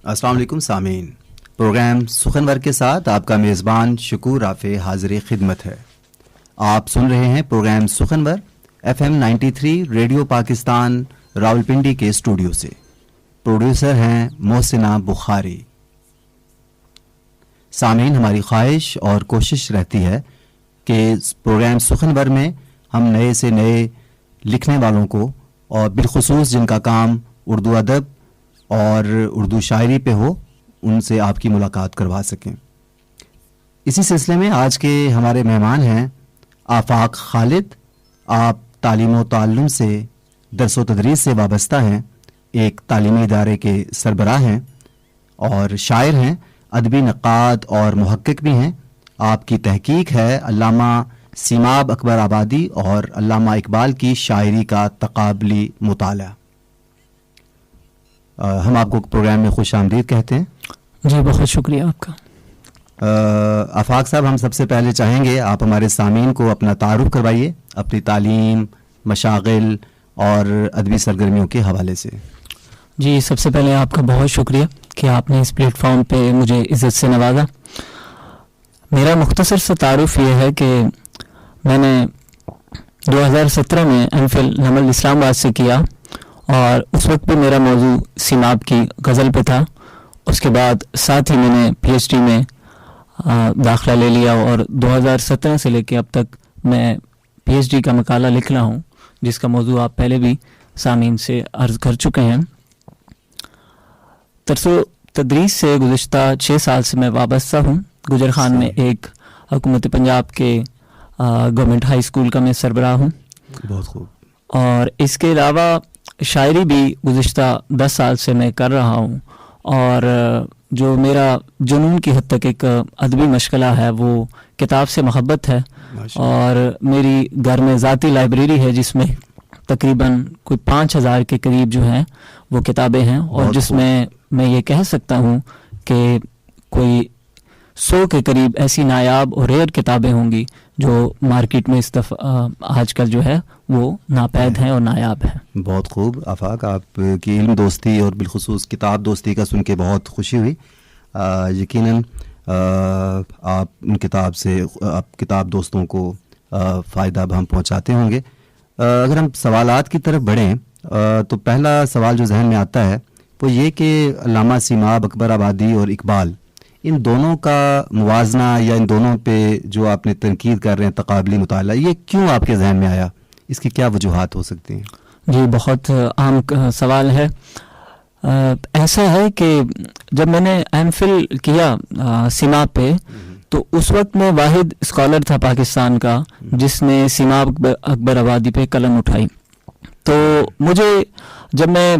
السلام علیکم سامعین، پروگرام سخنور کے ساتھ آپ کا میزبان شکور رافع حاضر خدمت ہے۔ آپ سن رہے ہیں پروگرام سخنور FM 93 ریڈیو پاکستان راولپنڈی کے اسٹوڈیو سے۔ پروڈیوسر ہیں محسنہ بخاری۔ سامعین، ہماری خواہش اور کوشش رہتی ہے کہ پروگرام سخنور میں ہم نئے سے نئے لکھنے والوں کو، اور بالخصوص جن کا کام اردو ادب اور اردو شاعری پہ ہو، ان سے آپ کی ملاقات کروا سکیں۔ اسی سلسلے میں آج کے ہمارے مہمان ہیں آفاق خالد۔ آپ تعلیم و تعلم سے، درس و تدریس سے وابستہ ہیں، ایک تعلیمی ادارے کے سربراہ ہیں اور شاعر ہیں، ادبی نقاد اور محقق بھی ہیں۔ آپ کی تحقیق ہے علامہ سیماب اکبر آبادی اور علامہ اقبال کی شاعری کا تقابلی مطالعہ۔ ہم آپ کو پروگرام میں خوش آمدید کہتے ہیں۔ جی، بہت شکریہ آپ کا۔ آفاق صاحب، ہم سب سے پہلے چاہیں گے آپ ہمارے سامعین کو اپنا تعارف کروائیے، اپنی تعلیم، مشاغل اور ادبی سرگرمیوں کے حوالے سے۔ جی، سب سے پہلے آپ کا بہت شکریہ کہ آپ نے اس پلیٹ فارم پہ مجھے عزت سے نوازا۔ میرا مختصر سا تعارف یہ ہے کہ میں نے 2017 میں MPhil نمل اسلام آباد سے کیا، اور اس وقت بھی میرا موضوع سیماب کی غزل پہ تھا۔ اس کے بعد ساتھ ہی میں نے PhD میں داخلہ لے لیا، اور 2017 سے لے کے اب تک میں PhD کا مقالہ لکھ رہا ہوں، جس کا موضوع آپ پہلے بھی سامعین سے عرض کر چکے ہیں۔ درس و تدریس سے گزشتہ 6 سال سے میں وابستہ ہوں۔ گجر خان میں ایک حکومت پنجاب کے گورنمنٹ ہائی اسکول کا میں سربراہ ہوں۔ بہت خوب۔ اور اس کے علاوہ شاعری بھی گزشتہ 10 سال سے میں کر رہا ہوں، اور جو میرا جنون کی حد تک ایک ادبی مشغلہ ہے وہ کتاب سے محبت ہے، اور میری گھر میں ذاتی لائبریری ہے جس میں تقریباً کوئی 5000 کے قریب جو ہیں وہ کتابیں ہیں، اور جس میں یہ کہہ سکتا ہوں کہ کوئی 100 کے قریب ایسی نایاب اور ریئر کتابیں ہوں گی جو مارکیٹ میں اس دفعہ آج کل جو ہے وہ ناپید ہیں اور نایاب ہیں۔ بہت خوب آفاق، آپ کی علم دوستی اور بالخصوص کتاب دوستی کا سن کے بہت خوشی ہوئی۔ یقیناً آپ ان کتاب سے آپ کتاب دوستوں کو فائدہ اب ہم پہنچاتے ہوں گے۔ اگر ہم سوالات کی طرف بڑھیں تو پہلا سوال جو ذہن میں آتا ہے وہ یہ کہ علامہ سیماب اکبر آبادی اور اقبال، ان دونوں کا موازنہ یا ان دونوں پہ جو آپ نے تنقید کر رہے ہیں تقابلی مطالعہ، یہ کیوں آپ کے ذہن میں آیا؟ اس کی کیا وجوہات ہو سکتی ہیں؟ جی، بہت عام سوال ہے۔ ایسا ہے کہ جب میں نے MPhil کیا سیماب پہ، تو اس وقت میں واحد اسکالر تھا پاکستان کا جس نے سیماب اکبر آبادی پہ قلم اٹھائی۔ تو مجھے جب میں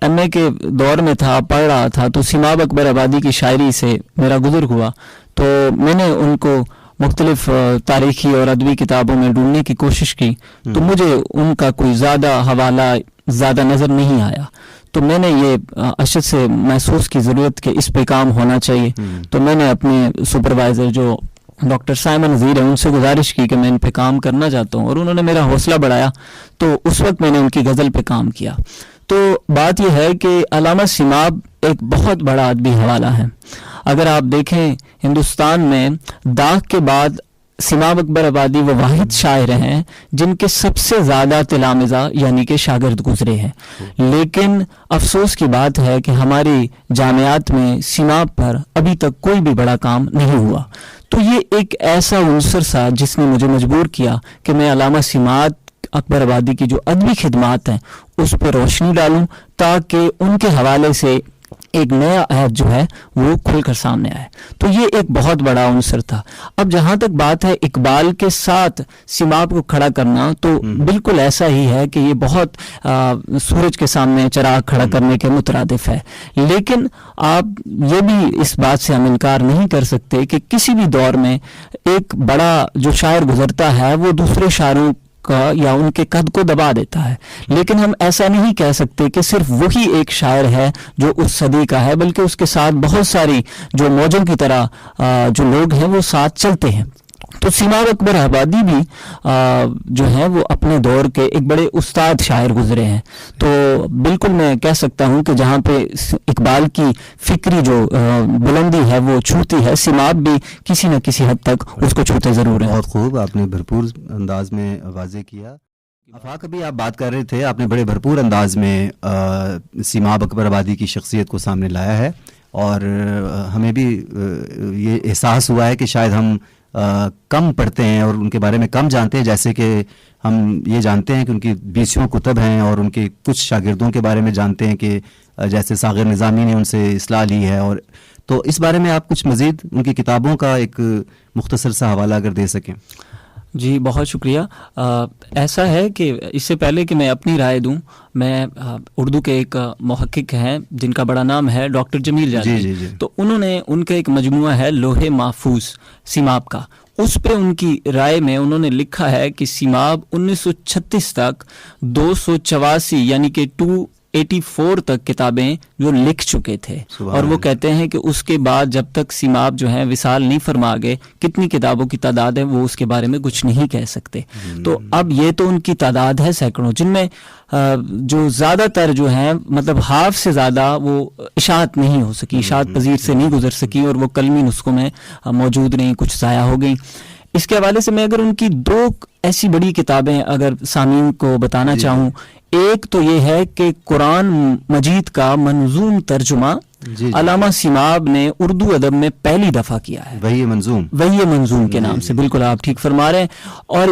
MA کے دور میں تھا، پڑھ رہا تھا، تو سیماب اکبر آبادی کی شاعری سے میرا گزر ہوا، تو میں نے ان کو مختلف تاریخی اور ادبی کتابوں میں ڈھونڈنے کی کوشش کی، تو مجھے ان کا کوئی زیادہ حوالہ زیادہ نظر نہیں آیا۔ تو میں نے یہ اشد سے محسوس کی ضرورت کہ اس پہ کام ہونا چاہیے، تو میں نے اپنے سپروائزر جو ڈاکٹر سائمن نذیر ہے ان سے گزارش کی کہ میں ان پہ کام کرنا چاہتا ہوں، اور انہوں نے میرا حوصلہ بڑھایا، تو اس وقت میں نے ان کی غزل پہ کام کیا۔ تو بات یہ ہے کہ علامہ سیماب ایک بہت بڑا ادبی حوالہ ہے۔ اگر آپ دیکھیں ہندوستان میں داغ کے بعد سیماب اکبر آبادی وہ واحد شاعر ہیں جن کے سب سے زیادہ تلامذہ یعنی کہ شاگرد گزرے ہیں، لیکن افسوس کی بات ہے کہ ہماری جامعات میں سیماب پر ابھی تک کوئی بھی بڑا کام نہیں ہوا۔ تو یہ ایک ایسا عنصر تھا جس نے مجھے مجبور کیا کہ میں علامہ سیماب اکبر آبادی کی جو ادبی خدمات ہیں اس پہ روشنی ڈالوں، تاکہ ان کے حوالے سے ایک نیا عہد جو ہے وہ کھل کر سامنے آئے۔ تو یہ ایک بہت بڑا عنصر تھا۔ اب جہاں تک بات ہے اقبال کے ساتھ سیماب کو کھڑا کرنا، تو بالکل ایسا ہی ہے کہ یہ بہت سورج کے سامنے چراغ کھڑا کرنے کے مترادف ہے، لیکن آپ یہ بھی اس بات سے ہم انکار نہیں کر سکتے کہ کسی بھی دور میں ایک بڑا جو شاعر گزرتا ہے وہ دوسرے شاعروں کا یا ان کے قد کو دبا دیتا ہے، لیکن ہم ایسا نہیں کہہ سکتے کہ صرف وہی ایک شاعر ہے جو اس صدی کا ہے، بلکہ اس کے ساتھ بہت ساری جو موجوں کی طرح جو لوگ ہیں وہ ساتھ چلتے ہیں۔ تو سیماب اکبر آبادی بھی جو ہیں وہ اپنے دور کے ایک بڑے استاد شاعر گزرے ہیں. تو بالکل میں کہہ سکتا ہوں کہ جہاں پہ اقبال کی فکری جو بلندی ہے وہ چھوتی ہے، سیماب بھی کسی نہ کسی حد تک اس کو چھوتے ضرور ہیں. بہت خوب، آپ نے بھرپور انداز میں واضح کیا. آفاق، ابھی آپ بات کر رہے تھے، آپ نے بڑے بھرپور انداز میں سیماب اکبر آبادی کی شخصیت کو سامنے لایا ہے، اور ہمیں بھی یہ احساس ہوا ہے کہ شاید ہم کم پڑھتے ہیں اور ان کے بارے میں کم جانتے ہیں. جیسے کہ ہم یہ جانتے ہیں کہ ان کی 20 کتب ہیں، اور ان کے کچھ شاگردوں کے بارے میں جانتے ہیں کہ جیسے ساغر نظامی نے ان سے اصلاح لی ہے. اور تو اس بارے میں آپ کچھ مزید ان کی کتابوں کا ایک مختصر سا حوالہ اگر دے سکیں. جی بہت شکریہ. ایسا ہے کہ اس سے پہلے کہ میں اپنی رائے دوں، میں اردو کے ایک محقق ہیں جن کا بڑا نام ہے ڈاکٹر جمیل جاذبی. جی. تو انہوں نے ان کا ایک مجموعہ ہے لوح محفوظ سیماب کا، اس پہ ان کی رائے میں انہوں نے لکھا ہے کہ سیماب 1936 تک 284 یعنی کہ 284 تک کتابیں جو لکھ چکے تھے. اور وہ کہتے ہیں کہ اس کے بعد جب تک سیماب جو ہیں وصال نہیں فرما گئے، کتنی کتابوں کی تعداد ہے وہ اس کے بارے میں کچھ نہیں کہہ سکتے. تو اب یہ تو ان کی تعداد ہے سینکڑوں، جن میں جو زیادہ تر جو ہیں مطلب ہاف سے زیادہ وہ اشاعت نہیں ہو سکی، اشاعت پذیر سے نہیں گزر سکی، اور وہ قلمی نسخوں میں موجود نہیں، کچھ ضائع ہو گئی. اس کے حوالے سے میں اگر ان کی 2 ایسی بڑی کتابیں اگر سامعین کو بتانا چاہوں، ایک تو یہ ہے کہ قرآن مجید کا منظوم ترجمہ علامہ سیماب نے اردو ادب میں پہلی دفعہ کیا ہے، وہی منظوم کے نام سے. بالکل آپ ٹھیک فرما رہے ہیں. اور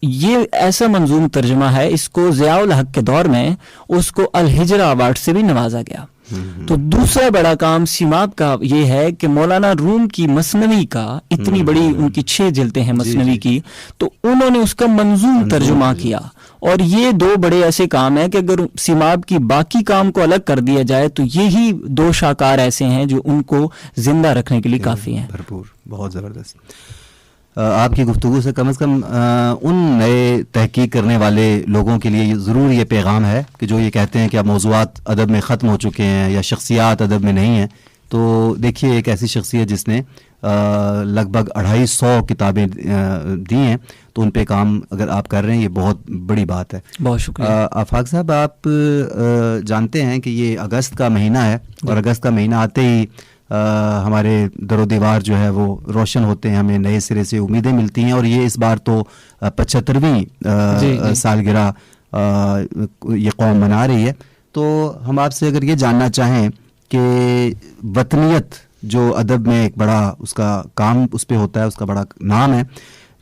یہ ایسا منظوم ترجمہ ہے، اس کو ضیاء الحق کے دور میں اس کو الہجرہ ایوارڈ سے بھی نوازا گیا. تو دوسرا بڑا کام سیماب کا یہ ہے کہ مولانا روم کی مثنوی کا، اتنی بڑی ان کی 6 جلدیں ہیں مثنوی کی، تو انہوں نے اس کا منظوم ترجمہ کیا. اور یہ 2 بڑے ایسے کام ہیں کہ اگر سیماب کی باقی کام کو الگ کر دیا جائے تو یہی 2 شاہکار ایسے ہیں جو ان کو زندہ رکھنے کے لیے کافی ہیں. بھرپور، بہت زبردست. آپ کی گفتگو سے کم از کم ان نئے تحقیق کرنے والے لوگوں کے لیے ضرور یہ پیغام ہے کہ جو یہ کہتے ہیں کہ اب موضوعات ادب میں ختم ہو چکے ہیں یا شخصیات ادب میں نہیں ہیں. تو دیکھیے ایک ایسی شخصیت جس نے لگ بھگ 250 کتابیں دی ہیں، تو ان پہ کام اگر آپ کر رہے ہیں یہ بہت بڑی بات ہے. بہت شکریہ. آفاق صاحب، آپ جانتے ہیں کہ یہ اگست کا مہینہ ہے، اور اگست کا مہینہ آتے ہی ہمارے در و دیوار جو ہے وہ روشن ہوتے ہیں، ہمیں نئے سرے سے امیدیں ملتی ہیں. اور یہ اس بار تو 75ویں سالگرہ یہ قوم منا رہی ہے. تو ہم آپ سے اگر یہ جاننا چاہیں کہ وطنیت جو ادب میں ایک بڑا اس کا کام اس پہ ہوتا ہے، اس کا بڑا نام ہے،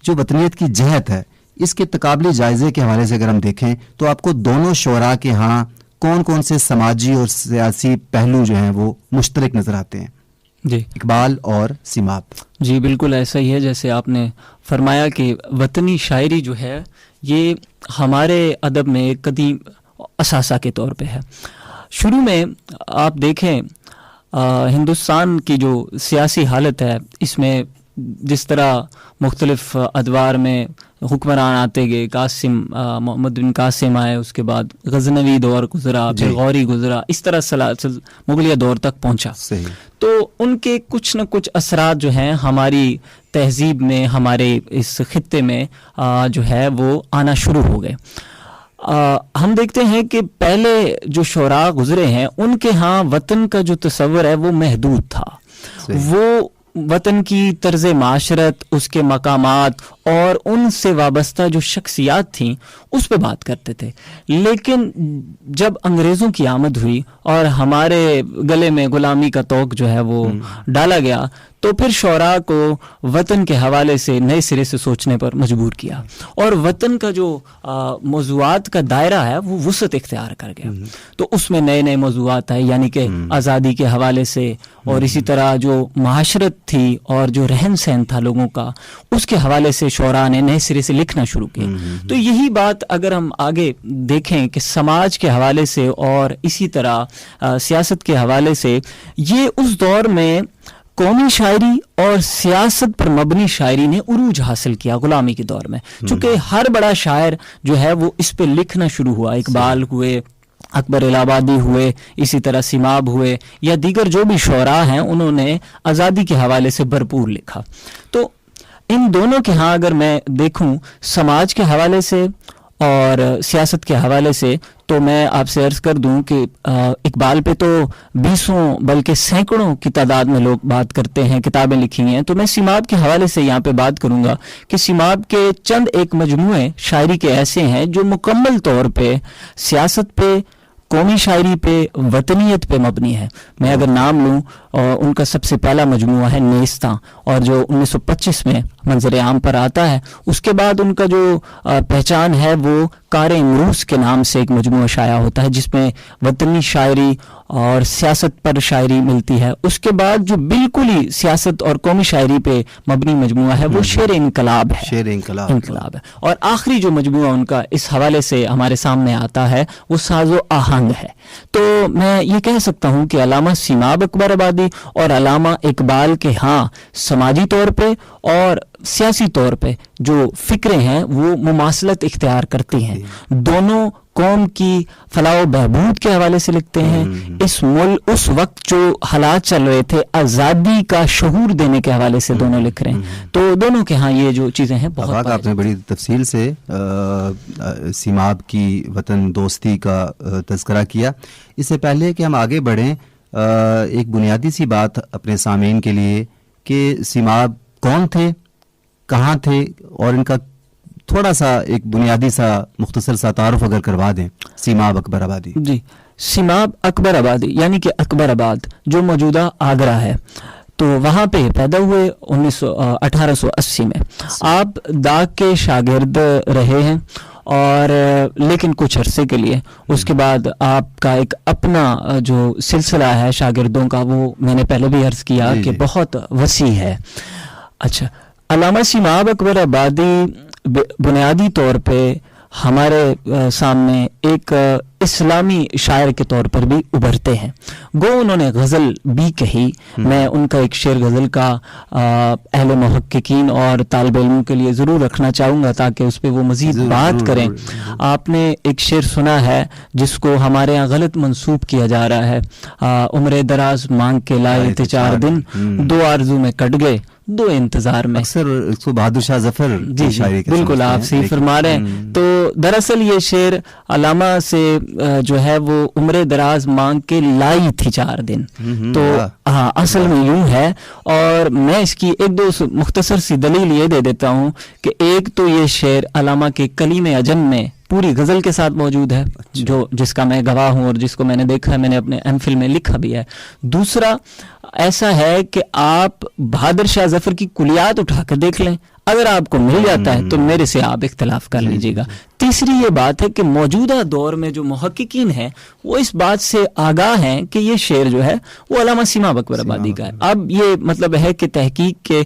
جو وطنیت کی جہت ہے، اس کے تقابلی جائزے کے حوالے سے اگر ہم دیکھیں تو آپ کو دونوں شعراء کے ہاں کون کون سے سماجی اور سیاسی پہلو جو ہیں وہ مشترک نظر آتے ہیں؟ جی، اقبال اور سیماب. جی بالکل ایسا ہی ہے جیسے آپ نے فرمایا کہ وطنی شاعری جو ہے یہ ہمارے ادب میں ایک قدیم اثاثہ کے طور پہ ہے. شروع میں آپ دیکھیں ہندوستان کی جو سیاسی حالت ہے، اس میں جس طرح مختلف ادوار میں حکمران آتے گئے، قاسم محمد بن قاسم آئے، اس کے بعد غزنوی دور گزرا، پھر غوری گزرا، اس طرح سلاسل مغلیہ دور تک پہنچا. تو ان کے کچھ نہ کچھ اثرات جو ہیں ہماری تہذیب میں، ہمارے اس خطے میں جو ہے وہ آنا شروع ہو گئے. ہم دیکھتے ہیں کہ پہلے جو شعراء گزرے ہیں ان کے ہاں وطن کا جو تصور ہے وہ محدود تھا. وہ وطن کی طرز معاشرت، اس کے مقامات اور ان سے وابستہ جو شخصیات تھیں اس پہ بات کرتے تھے. لیکن جب انگریزوں کی آمد ہوئی اور ہمارے گلے میں غلامی کا طوق جو ہے وہ ڈالا گیا، تو پھر شعراء کو وطن کے حوالے سے نئے سرے سے سوچنے پر مجبور کیا، اور وطن کا جو موضوعات کا دائرہ ہے وہ وسعت اختیار کر گیا. تو اس میں نئے نئے موضوعات آئے، یعنی کہ آزادی کے حوالے سے، اور اسی طرح جو معاشرت تھی اور جو رہن سہن تھا لوگوں کا، اس کے حوالے سے شعراء نے نئے سرے سے لکھنا شروع کیا. تو یہی بات اگر ہم آگے دیکھیں کہ سماج کے حوالے سے اور اسی طرح سیاست کے حوالے سے، یہ اس دور میں قومی شاعری اور سیاست پر مبنی شاعری نے عروج حاصل کیا غلامی کے دور میں. چونکہ ہر بڑا شاعر جو ہے وہ اس پہ لکھنا شروع ہوا، اقبال ہوئے، اکبر الہ آبادی ہوئے، اسی طرح سیماب ہوئے، یا دیگر جو بھی شعراء ہیں انہوں نے آزادی کے حوالے سے بھرپور لکھا. تو ان دونوں کے ہاں اگر میں دیکھوں سماج کے حوالے سے اور سیاست کے حوالے سے، تو میں آپ سے عرض کر دوں کہ اقبال پہ تو 20 بلکہ سینکڑوں کی تعداد میں لوگ بات کرتے ہیں، کتابیں لکھی ہیں. تو میں سیماب کے حوالے سے یہاں پہ بات کروں گا کہ سیماب کے چند ایک مجموعے شاعری کے ایسے ہیں جو مکمل طور پہ سیاست پہ، قومی شاعری پہ، وطنیت پہ مبنی ہے. میں اگر نام لوں، ان کا سب سے پہلا مجموعہ ہے نیستاں، اور جو 1925 میں منظر عام پر آتا ہے. اس کے بعد ان کا جو پہچان ہے وہ کار امروز کے نام سے ایک مجموعہ شائع ہوتا ہے جس میں وطنی شاعری اور سیاست پر شاعری ملتی ہے. اس کے بعد جو بالکل ہی سیاست اور قومی شاعری پہ مبنی مجموعہ ہے وہ شعر انقلاب ہے. شعر انقلاب ہے. اور آخری جو مجموعہ ان کا اس حوالے سے ہمارے سامنے آتا ہے وہ ساز و آہنگ ہے. تو میں یہ کہہ سکتا ہوں کہ علامہ سیماب اکبر آبادی اور علامہ اقبال کے ہاں سماجی طور پہ اور سیاسی طور پہ جو فکریں ہیں وہ مماثلت اختیار کرتی ہیں. دونوں قوم کی فلاح و بہبود کے حوالے سے لکھتے ہیں. اس وقت جو حالات چل رہے تھے آزادی کا شعور دینے کے حوالے سے دونوں لکھ رہے ہیں. تو دونوں کے ہاں یہ جو چیزیں ہیں بہت آپ نے بڑی تفصیل سے سیماب کی وطن دوستی کا تذکرہ کیا. اس سے پہلے کہ ہم آگے بڑھیں، ایک بنیادی سی بات اپنے سامعین کے لیے کہ سیماب کون تھے، کہاں تھے، اور ان کا تھوڑا سا ایک بنیادی سا مختصر سا تعارف اگر کروا دیں. سیماب اکبر آبادی. جی، سیماب اکبر آبادی یعنی کہ اکبر آباد جو موجودہ آگرہ ہے، تو وہاں پہ پیدا ہوئے 1880 میں. آپ داغ کے شاگرد رہے ہیں اور لیکن کچھ عرصے کے لیے. اس کے بعد آپ کا ایک اپنا جو سلسلہ ہے شاگردوں کا وہ میں نے پہلے بھی عرض کیا کہ بہت وسیع ہے. اچھا، علامہ سیماب اکبر آبادی بنیادی طور پہ ہمارے سامنے ایک اسلامی شاعر کے طور پر بھی ابھرتے ہیں. گو انہوں نے غزل بھی کہی. میں ان کا ایک شعر غزل کا اہل محققین اور طالب علموں کے لیے ضرور رکھنا چاہوں گا تاکہ اس پہ وہ مزید بات کریں. آپ نے ایک شعر سنا ہے جس کو ہمارے ہاں غلط منسوب کیا جا رہا ہے، عمر دراز مانگ کے لائے تھے 4 دن، 2 آرزو میں کٹ گئے 2 انتظار میں. اکثر اس کو بہادر شاہ ظفر جی شاعری بالکل آپ صحیح فرما رہے ہیں. تو دراصل یہ شعر علامہ سے جو ہے وہ عمر دراز مانگ کے لائی تھی 4 دن. تو ہاں اصل میں یوں ہے، اور میں اس کی 1-2 مختصر سی دلیل یہ دے دیتا ہوں کہ ایک تو یہ شعر علامہ کے کلیم اجن میں پوری غزل کے ساتھ موجود ہے، جو جس کا میں گواہ ہوں اور جس کو میں نے دیکھا ہے، میں نے اپنے ایم فل میں لکھا بھی ہے. دوسرا ایسا ہے کہ آپ بہادر شاہ ظفر کی کلیات اٹھا کر دیکھ لیں، اگر آپ کو مل جاتا ہے تو میرے سے آپ اختلاف کر لیجیے گا. تیسری یہ بات ہے کہ موجودہ دور میں جو محققین ہیں وہ اس بات سے آگاہ ہیں کہ یہ شعر جو ہے وہ علامہ سیماب اکبر آبادی کا ہے. اب یہ مطلب ہے کہ تحقیق کے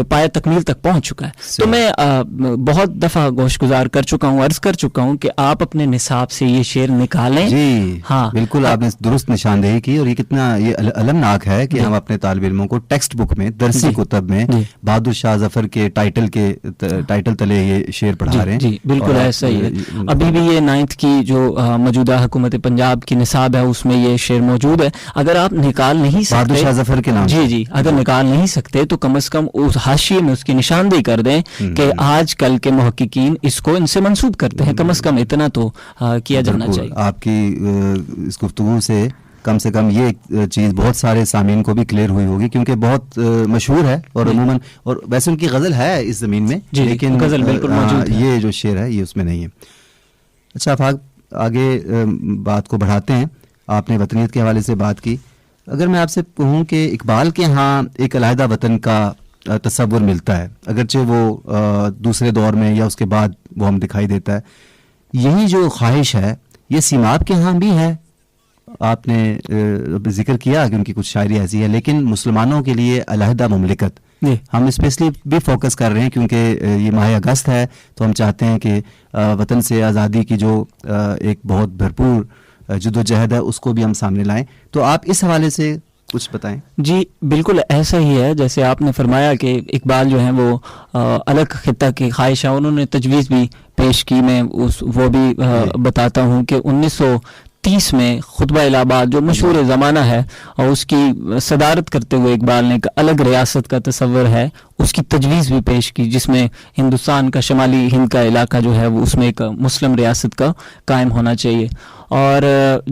پایہ تکمیل تک پہنچ چکا ہے. تو میں بہت دفعہ گوش گزار کر چکا ہوں، عرض کر چکا ہوں کہ آپ اپنے نصاب سے یہ شعر نکالیں. جی ہاں بالکل، آپ نے درست نشاندہی کی، اور یہ کتنا یہ المناک ہے کہ ہم اپنے طالب علموں کو ٹیکسٹ بک میں، درسی کتب میں بہادر شاہ ظفر کے ٹائٹل تلے یہ شعر پڑھا رہے ہیں. جی بالکل ایسا ہی ہے. ابھی بھی یہ 9th کی جو موجودہ حکومت پنجاب کی نصاب ہے اس میں یہ شعر موجود ہے. اگر آپ نکال نہیں سکتے بہادر شاہ ظفر کے نام، جی اگر نکال نہیں سکتے تو کم از کم اس حاشیے میں اس کی نشاندہی کر دیں کہ آج کل کے محققین اس کو ان سے منسوب کرتے ہیں. کم از کم اتنا تو کیا جانا چاہیے. آپ کی اس گفتگو سے کم یہ چیز بہت سارے سامعین کو بھی کلیئر ہوئی ہوگی، کیونکہ بہت مشہور ہے اور عموماً، اور ویسے ان کی غزل ہے اس زمین میں، لیکن غزل بالکل موجود ہے، یہ جو شعر ہے یہ اس میں نہیں ہے. اچھا آفاق، آگے بات کو بڑھاتے ہیں. آپ نے وطنیت کے حوالے سے بات کی. اگر میں آپ سے کہوں کہ اقبال کے ہاں ایک علیحدہ وطن کا تصور ملتا ہے، اگرچہ وہ دوسرے دور میں یا اس کے بعد وہ ہم دکھائی دیتا ہے، یہی جو خواہش ہے یہ سیماب کے ہاں بھی ہے. آپ نے ذکر کیا کہ ان کی کچھ شاعری ایسی ہے، لیکن مسلمانوں کے لیے علیحدہ مملکت ہم اسپیشلی بھی فوکس کر رہے ہیں کیونکہ یہ ماہ اگست ہے، تو ہم چاہتے ہیں کہ وطن سے آزادی کی جو ایک بہت بھرپور جدوجہد ہے اس کو بھی ہم سامنے لائیں. تو آپ اس حوالے سے کچھ بتائیں. جی بالکل ایسا ہی ہے، جیسے آپ نے فرمایا کہ اقبال جو ہیں وہ الگ خطہ کی خواہش ہے، انہوں نے تجویز بھی پیش کی. میں وہ بھی بتاتا ہوں کہ 1930 میں خطبہ الہ آباد جو مشہور زمانہ ہے اور اس کی صدارت کرتے ہوئے اقبال نے ایک الگ ریاست کا تصور ہے اس کی تجویز بھی پیش کی، جس میں ہندوستان کا شمالی ہند کا علاقہ جو ہے وہ اس میں ایک مسلم ریاست کا قائم ہونا چاہیے. اور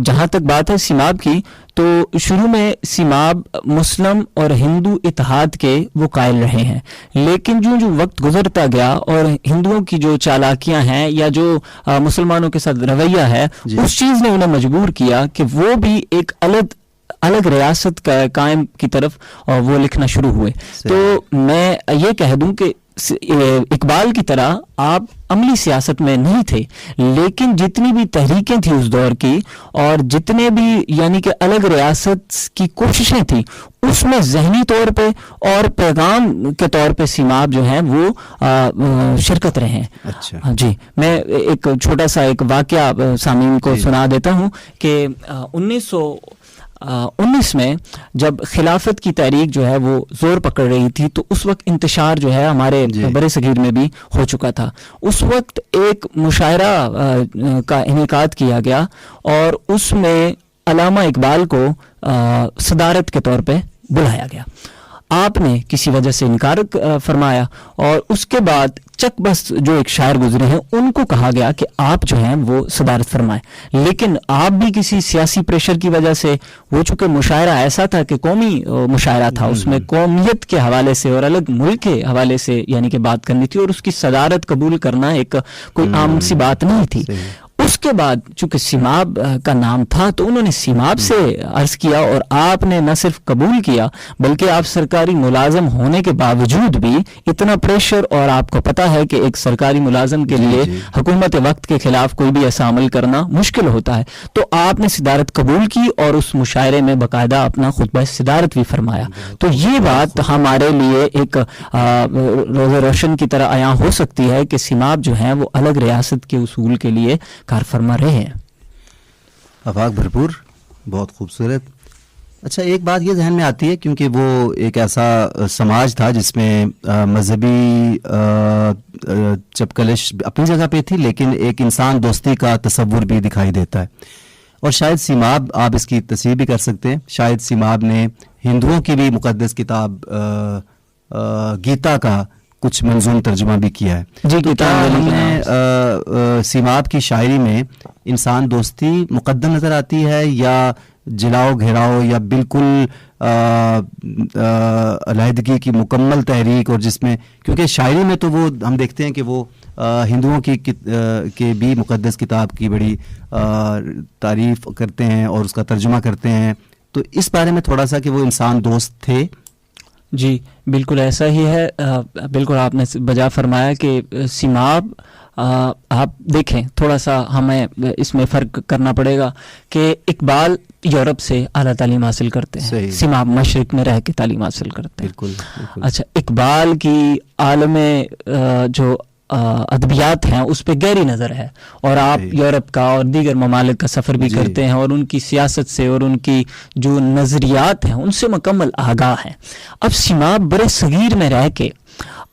جہاں تک بات ہے سیماب کی، تو شروع میں سیماب مسلم اور ہندو اتحاد کے وہ قائل رہے ہیں، لیکن جو وقت گزرتا گیا اور ہندوؤں کی جو چالاکیاں ہیں یا جو مسلمانوں کے ساتھ رویہ ہے، اس چیز نے انہیں مجبور کیا کہ وہ بھی ایک الگ ریاست کا قائم کی طرف وہ لکھنا شروع ہوئے. تو میں یہ کہہ دوں کہ اقبال کی طرح آپ عملی سیاست میں نہیں تھے، لیکن جتنی بھی تحریکیں تھیں اس دور کی اور جتنے بھی یعنی کہ الگ ریاست کی کوششیں تھیں، اس میں ذہنی طور پہ اور پیغام کے طور پہ سیماب جو ہیں وہ شرکت رہے ہیں. اچھا جی، میں ایک چھوٹا سا ایک واقعہ سامعین کو سنا دیتا ہوں کہ 1919 میں جب خلافت کی تحریک جو ہے وہ زور پکڑ رہی تھی، تو اس وقت انتشار جو ہے ہمارے برِ صغیر میں بھی ہو چکا تھا. اس وقت ایک مشاعرہ کا انعقاد کیا گیا اور اس میں علامہ اقبال کو صدارت کے طور پہ بلایا گیا. آپ نے کسی وجہ سے انکار فرمایا اور اس کے بعد چک بس جو ایک شاعر گزرے ہیں ان کو کہا گیا کہ آپ جو ہیں وہ صدارت فرمائیں. لیکن آپ بھی کسی سیاسی پریشر کی وجہ سے، وہ چونکہ مشاعرہ ایسا تھا کہ قومی مشاعرہ تھا، اس میں قومیت کے حوالے سے اور الگ ملک کے حوالے سے یعنی کہ بات کرنی تھی، اور اس کی صدارت قبول کرنا ایک کوئی عام سی بات نہیں تھی. اس کے بعد چونکہ سیماب کا نام تھا تو انہوں نے سیماب سے عرض کیا، اور آپ نے نہ صرف قبول کیا بلکہ آپ سرکاری ملازم ہونے کے باوجود بھی اتنا پریشر، اور آپ کو پتہ ہے کہ ایک سرکاری ملازم کے لیے حکومت وقت کے خلاف کوئی بھی ایسا عمل کرنا مشکل ہوتا ہے، تو آپ نے صدارت قبول کی اور اس مشاعرے میں باقاعدہ اپنا خطبہ صدارت بھی فرمایا. تو یہ بات ہمارے لیے ایک روز روشن کی طرح عیاں ہو سکتی ہے کہ سیماب جو ہیں وہ الگ ریاست کے اصول کے لیے کار فرما رہے ہیں. آفاق بھرپور، بہت خوبصورت. اچھا، ایک بات یہ ذہن میں آتی ہے کیونکہ وہ ایک ایسا سماج تھا جس میں مذہبی چپکلش اپنی جگہ پہ تھی، لیکن ایک انسان دوستی کا تصور بھی دکھائی دیتا ہے. اور شاید سیماب، آپ اس کی تصحیح بھی کر سکتے ہیں، شاید سیماب نے ہندوؤں کی بھی مقدس کتاب گیتا کا کچھ منظوم ترجمہ بھی کیا ہے. جی، ہم نے سیماب کی شاعری میں انسان دوستی مقدم نظر آتی ہے، یا جلاؤ گھیراؤ، یا بالکل علیحدگی کی مکمل تحریک، اور جس میں کیونکہ شاعری میں تو وہ ہم دیکھتے ہیں کہ وہ ہندوؤں کی بھی مقدس کتاب کی بڑی تعریف کرتے ہیں اور اس کا ترجمہ کرتے ہیں. تو اس بارے میں تھوڑا سا کہ وہ انسان دوست تھے. جی بالکل ایسا ہی ہے. بالکل آپ نے بجا فرمایا کہ سیماب، آپ دیکھیں تھوڑا سا ہمیں اس میں فرق کرنا پڑے گا کہ اقبال یورپ سے اعلیٰ تعلیم حاصل کرتے ہیں، سیماب مشرق میں رہ کے تعلیم حاصل کرتے ہیں. بالکل. اچھا، اقبال کی عالم جو ادبیات ہیں اس پہ گہری نظر ہے، اور آپ یورپ کا اور دیگر ممالک کا سفر بھی کرتے ہیں اور ان کی سیاست سے اور ان کی جو نظریات ہیں ان سے مکمل آگاہ ہیں. اب سیماب برِ صغیر میں رہ کے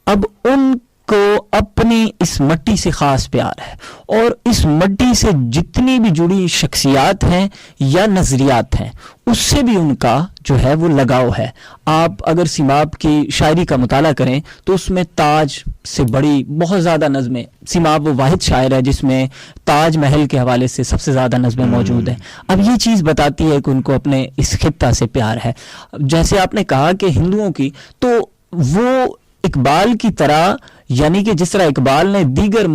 اب ان کو اپنی اس مٹی سے خاص پیار ہے، اور اس مٹی سے جتنی بھی جڑی شخصیات ہیں یا نظریات ہیں اس سے بھی ان کا جو ہے وہ لگاؤ ہے. آپ اگر سیماب کی شاعری کا مطالعہ کریں تو اس میں تاج سے بڑی بہت زیادہ نظمیں، سیماب وہ واحد شاعر ہے جس میں تاج محل کے حوالے سے سب سے زیادہ نظمیں موجود ہیں. اب یہ چیز بتاتی ہے کہ ان کو اپنے اس خطہ سے پیار ہے. جیسے آپ نے کہا کہ ہندوؤں کی، تو وہ اقبال کی طرح یعنی کہ جس طرح اقبال نے دیگر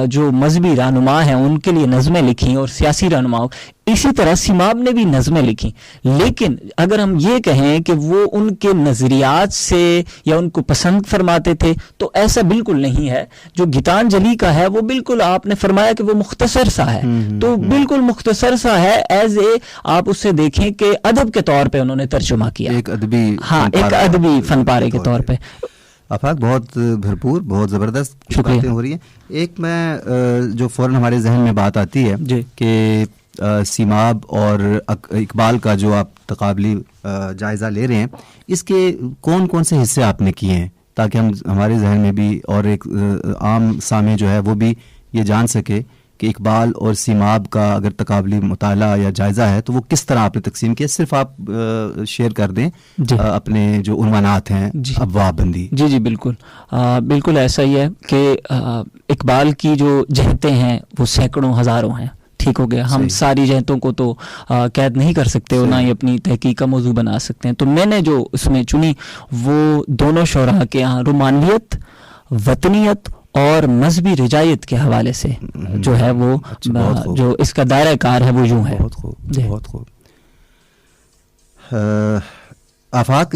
جو مذہبی رہنما ہیں ان کے لیے نظمیں لکھیں اور سیاسی رہنماؤں، اسی طرح سیماب نے بھی نظمیں لکھیں. لیکن اگر ہم یہ کہیں کہ وہ ان کے نظریات سے یا ان کو پسند فرماتے تھے تو ایسا بالکل نہیں ہے. جو گیتانجلی کا ہے وہ بالکل آپ نے فرمایا کہ وہ مختصر سا ہے، تو بالکل مختصر سا ہے. ایز اے آپ اسے دیکھیں کہ ادب کے طور پہ انہوں نے ترجمہ کیا، ایک ادبی فن پارے کے طور پہ. آفاق بہت بھرپور، بہت زبردست باتیں ہو رہی ہیں. ایک میں جو فوراً ہمارے ذہن میں بات آتی ہے کہ سیماب اور اقبال کا جو آپ تقابلی جائزہ لے رہے ہیں، اس کے کون کون سے حصے آپ نے کیے ہیں تاکہ ہم ہمارے ذہن میں بھی اور ایک عام سامع جو ہے وہ بھی یہ جان سکے کہ اقبال اور سیماب کا اگر تقابلی مطالعہ یا جائزہ ہے تو وہ کس طرح آپ نے تقسیم کیا؟ صرف آپ شیئر کر دیں اپنے جو عنوانات ہیں ابواب بندی. جی بالکل بالکل ایسا ہی ہے کہ اقبال کی جو جہتیں ہیں وہ سینکڑوں ہزاروں ہیں. ٹھیک ہو گیا. ہم ساری جہتوں کو تو قید نہیں کر سکتے اور نہ ہی اپنی تحقیق کا موضوع بنا سکتے ہیں. تو میں نے جو اس میں چنی وہ دونوں شعراء کے یہاں رومانویت، وطنیت اور مذہبی رجایت کے حوالے سے جو ہے وہ جو اس کا دائرہ کار ہے وہ یوں ہے. بہت خوب بہت خوب. آفاق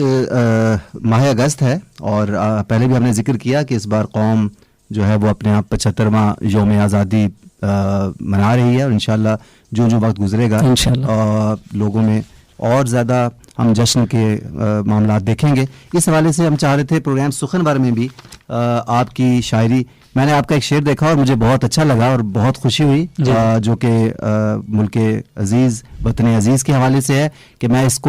ماہ اگست ہے اور پہلے بھی ہم نے ذکر کیا کہ اس بار قوم جو ہے وہ اپنے آپ 75واں یوم آزادی منا رہی ہے اور انشاءاللہ جو وقت گزرے گا لوگوں میں اور زیادہ ہم جشن کے معاملات دیکھیں گے. اس حوالے سے ہم چاہ رہے تھے پروگرام سخنور میں بھی آپ کی شاعری، میں نے آپ کا ایک شعر دیکھا اور مجھے بہت اچھا لگا اور بہت خوشی ہوئی جو کہ ملک عزیز وطن عزیز کے حوالے سے ہے کہ میں اس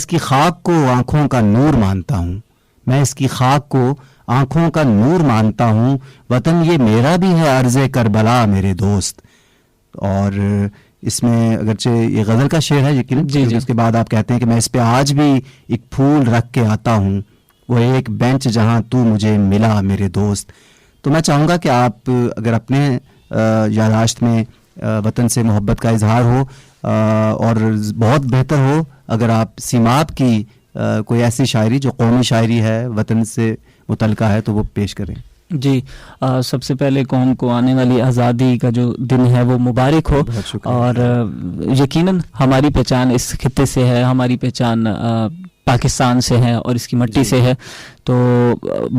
کی خاک کو آنکھوں کا نور مانتا ہوں. میں اس کی خاک کو آنکھوں کا نور مانتا ہوں. وطن یہ میرا بھی ہے عرض کربلا میرے دوست. اور اس میں اگرچہ یہ غزل کا شعر ہے یقیناً اس کے بعد آپ کہتے ہیں کہ میں اس پہ آج بھی ایک پھول رکھ کے آتا ہوں، وہ ایک بینچ جہاں تو مجھے ملا میرے دوست. تو میں چاہوں گا کہ آپ اگر اپنے یادداشت میں وطن سے محبت کا اظہار ہو اور بہت بہتر ہو اگر آپ سیماب کی کوئی ایسی شاعری جو قومی شاعری ہے وطن سے متعلقہ ہے تو وہ پیش کریں. جی سب سے پہلے قوم کو آنے والی آزادی کا جو دن ہے وہ مبارک ہو. اور یقیناً ہماری پہچان اس خطے سے ہے، ہماری پہچان پاکستان سے ہے اور اس کی مٹی سے ہے. تو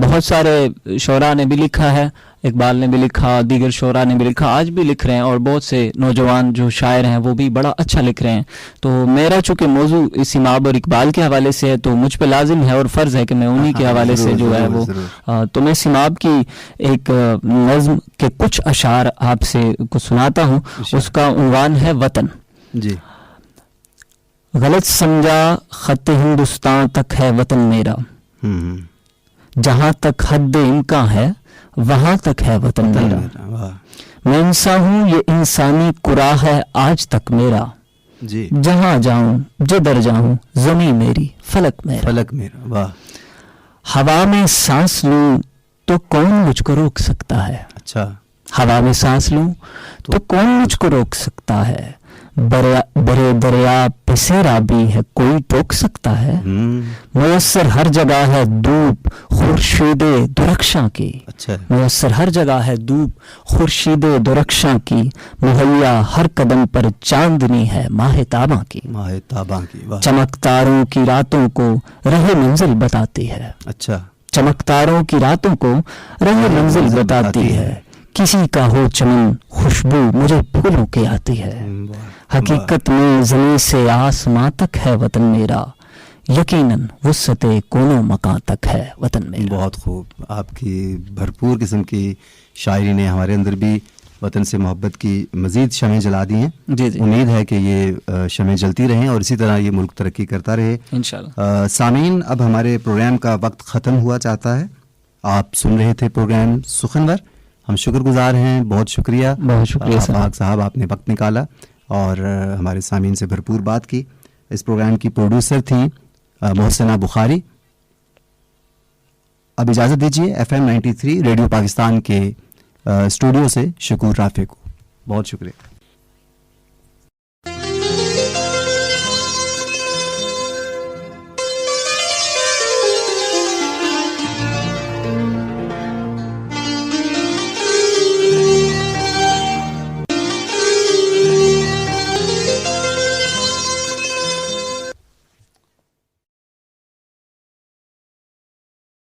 بہت سارے شعراء نے بھی لکھا ہے، اقبال نے بھی لکھا، دیگر شعراء نے بھی لکھا، آج بھی لکھ رہے ہیں اور بہت سے نوجوان جو شاعر ہیں وہ بھی بڑا اچھا لکھ رہے ہیں. تو میرا چونکہ موضوع سیماب اور اقبال کے حوالے سے ہے تو مجھ پہ لازم ہے اور فرض ہے کہ میں انہی کے حوالے سے جو ہے وہ تو میں سیماب کی ایک نظم کے کچھ اشعار آپ سے کچھ سناتا ہوں. اس کا عنوان ہے وطن. جی. غلط سمجھا خط ہندوستان تک ہے وطن میرا، جہاں تک حد امکان ہے وہاں تک ہے وطن میرا. میں انسان ہوں یہ انسانی کرا ہے آج تک میرا. جی. جہاں جاؤں جدھر جاؤں زمین میری فلک میرا. واہ. ہوا میں سانس لوں تو کون مجھ کو روک سکتا ہے. اچھا. ہوا میں سانس لوں تو کون مجھ کو روک سکتا ہے. برے دریا پہ سیرابی ہے کوئی ٹوک سکتا ہے. میسر ہر جگہ ہے دھوپ خورشید درخشاں کی. اچھا. میسر ہر جگہ ہے دھوپ خورشید درخشاں کی. مہیا ہر قدم پر چاندنی ہے ماہ تاباں کی. چمک تاروں کی راتوں کو راہ منزل بتاتی ہے. اچھا. چمک تاروں کی راتوں کو راہ منزل بتاتی ہے. کسی کا ہو چمن خوشبو مجھے پھولوں کی آتی ہے. حقیقت میں زمین سے آسماں تک ہے وطن میرا، یقیناً وسعت کونوں مکان تک ہے وطن میرا. بہت خوب. آپ کی بھرپور قسم کی شاعری نے ہمارے اندر بھی وطن سے محبت کی مزید شمعیں جلا دی ہیں. جی. امید ہے کہ یہ شمعیں جلتی رہیں اور اسی طرح یہ ملک ترقی کرتا رہے انشاءاللہ. سامعین اب ہمارے پروگرام کا وقت ختم ہوا چاہتا ہے. آپ سن رہے تھے پروگرام سخنور. ہم شکر گزار ہیں. بہت شکریہ آفاق صاحب، آپ نے وقت نکالا اور ہمارے سامعین سے بھرپور بات کی. اس پروگرام کی پروڈیوسر تھیں محسنہ بخاری. اب اجازت دیجیے FM 93 ریڈیو پاکستان کے اسٹوڈیو سے شکور رافع کو. بہت شکریہ.